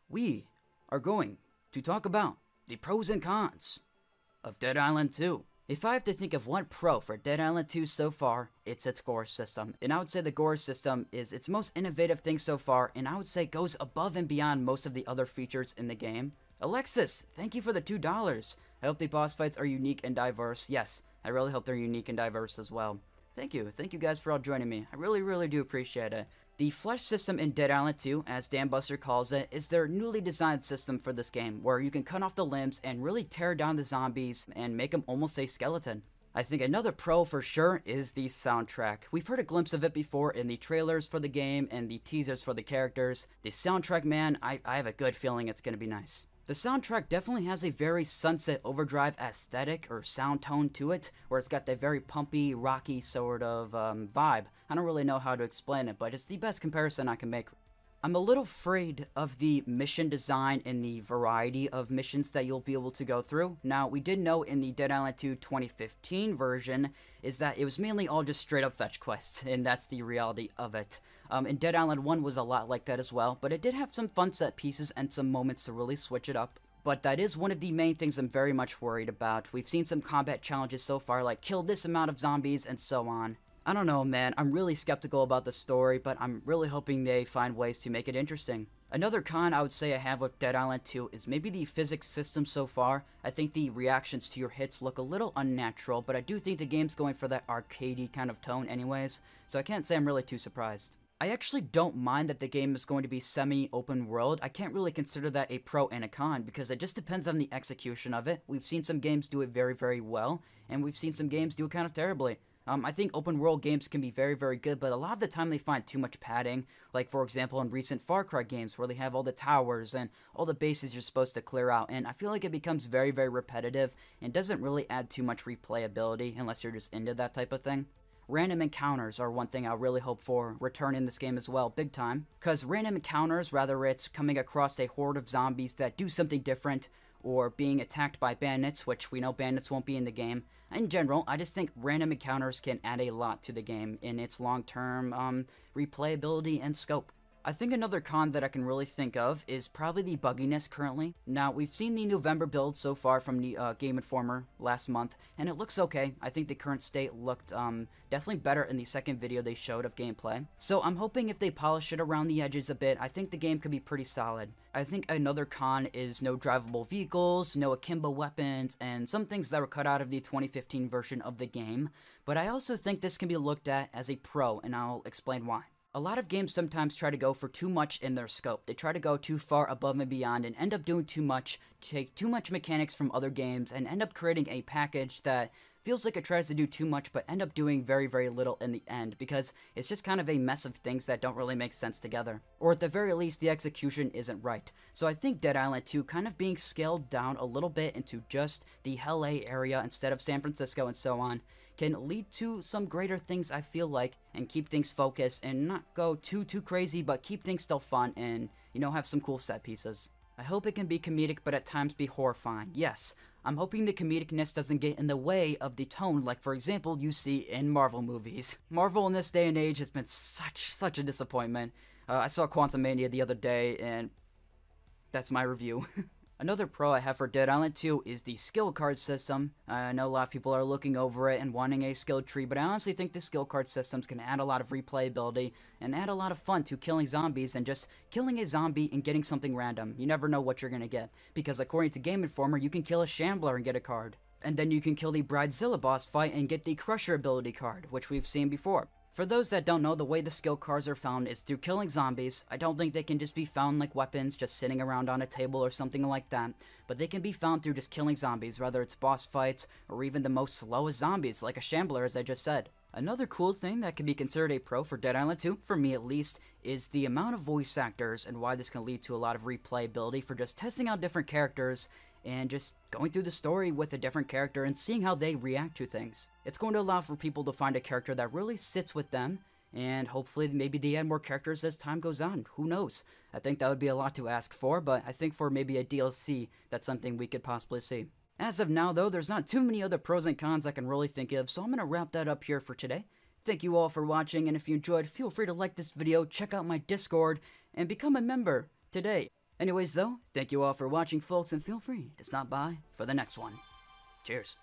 we are going to talk about the pros and cons of Dead Island 2. If I have to think of one pro for Dead Island 2 so far, it's its gore system. And I would say the gore system is its most innovative thing so far, and I would say goes above and beyond most of the other features in the game. Alexis, thank you for the $2. I hope the boss fights are unique and diverse. Yes, I really hope they're unique and diverse as well. Thank you guys for all joining me. I really do appreciate it. The flesh system in Dead Island 2, as Dan Buster calls it, is their newly designed system for this game, where you can cut off the limbs and really tear down the zombies and make them almost a skeleton. I think another pro for sure is the soundtrack. We've heard a glimpse of it before in the trailers for the game and the teasers for the characters. The soundtrack, man, I have a good feeling it's gonna be nice. The soundtrack definitely has a very Sunset Overdrive aesthetic or sound tone to it, where it's got that very pumpy, rocky sort of vibe. I don't really know how to explain it, but it's the best comparison I can make. I'm a little afraid of the mission design and the variety of missions that you'll be able to go through. Now, we did know in the Dead Island 2 2015 version is that it was mainly all just straight up fetch quests, and that's the reality of it. And Dead Island 1 was a lot like that as well, but it did have some fun set pieces and some moments to really switch it up. But that is one of the main things I'm very much worried about. We've seen some combat challenges so far, like kill this amount of zombies and so on. I don't know, man, I'm really skeptical about the story, but I'm really hoping they find ways to make it interesting. Another con I would say I have with Dead Island 2 is maybe the physics system so far. I think the reactions to your hits look a little unnatural, but I do think the game's going for that arcadey kind of tone anyways, so I can't say I'm really too surprised. I actually don't mind that the game is going to be semi-open world. I can't really consider that a pro and a con, because it just depends on the execution of it. We've seen some games do it very well, and we've seen some games do it kind of terribly. I think open world games can be very good, but a lot of the time they find too much padding, like for example in recent Far Cry games where they have all the towers and all the bases you're supposed to clear out, and I feel like it becomes very repetitive and doesn't really add too much replayability unless you're just into that type of thing. Random encounters are one thing I really hope for return in this game as well, big time. Because random encounters, whether it's coming across a horde of zombies that do something different, or being attacked by bandits, which we know bandits won't be in the game. In general, I just think random encounters can add a lot to the game in its long-term replayability and scope. I think another con that I can really think of is probably the bugginess currently. Now, we've seen the November build so far from the Game Informer last month, and it looks okay. I think the current state looked definitely better in the second video they showed of gameplay. So I'm hoping if they polish it around the edges a bit, I think the game could be pretty solid. I think another con is no drivable vehicles, no akimbo weapons, and some things that were cut out of the 2015 version of the game. But I also think this can be looked at as a pro, and I'll explain why. A lot of games sometimes try to go for too much in their scope. They try to go too far above and beyond and end up doing too much, take too much mechanics from other games, and end up creating a package that feels like it tries to do too much but end up doing very little in the end, because it's just kind of a mess of things that don't really make sense together. Or at the very least, the execution isn't right. So I think Dead Island 2 kind of being scaled down a little bit into just the LA area instead of San Francisco and so on can lead to some greater things, I feel like, and keep things focused and not go too crazy, but keep things still fun and, you know, have some cool set pieces. I hope it can be comedic, but at times be horrifying. Yes, I'm hoping the comedicness doesn't get in the way of the tone, like for example you see in Marvel movies. Marvel in this day and age has been such a disappointment. I saw Quantumania the other day, and that's my review. Another pro I have for Dead Island 2 is the skill card system. I know a lot of people are looking over it and wanting a skill tree, but I honestly think the skill card systems can add a lot of replayability and add a lot of fun to killing zombies and just killing a zombie and getting something random. You never know what you're gonna get, because according to Game Informer, you can kill a Shambler and get a card. And then you can kill the Bridezilla boss fight and get the Crusher ability card, which we've seen before. For those that don't know, the way the skill cards are found is through killing zombies. I don't think they can just be found like weapons, just sitting around on a table or something like that, but they can be found through just killing zombies, whether it's boss fights or even the most slowest zombies, like a Shambler, as I just said. Another cool thing that can be considered a pro for Dead Island 2, for me at least, is the amount of voice actors and why this can lead to a lot of replayability for just testing out different characters and just going through the story with a different character and seeing how they react to things. It's going to allow for people to find a character that really sits with them, and hopefully maybe they add more characters as time goes on. Who knows? I think that would be a lot to ask for, but I think for maybe a DLC, that's something we could possibly see. As of now though, there's not too many other pros and cons I can really think of, so I'm going to wrap that up here for today. Thank you all for watching, and if you enjoyed, feel free to like this video, check out my Discord, and become a member today. Anyways though, thank you all for watching folks, and feel free to stop by for the next one. Cheers.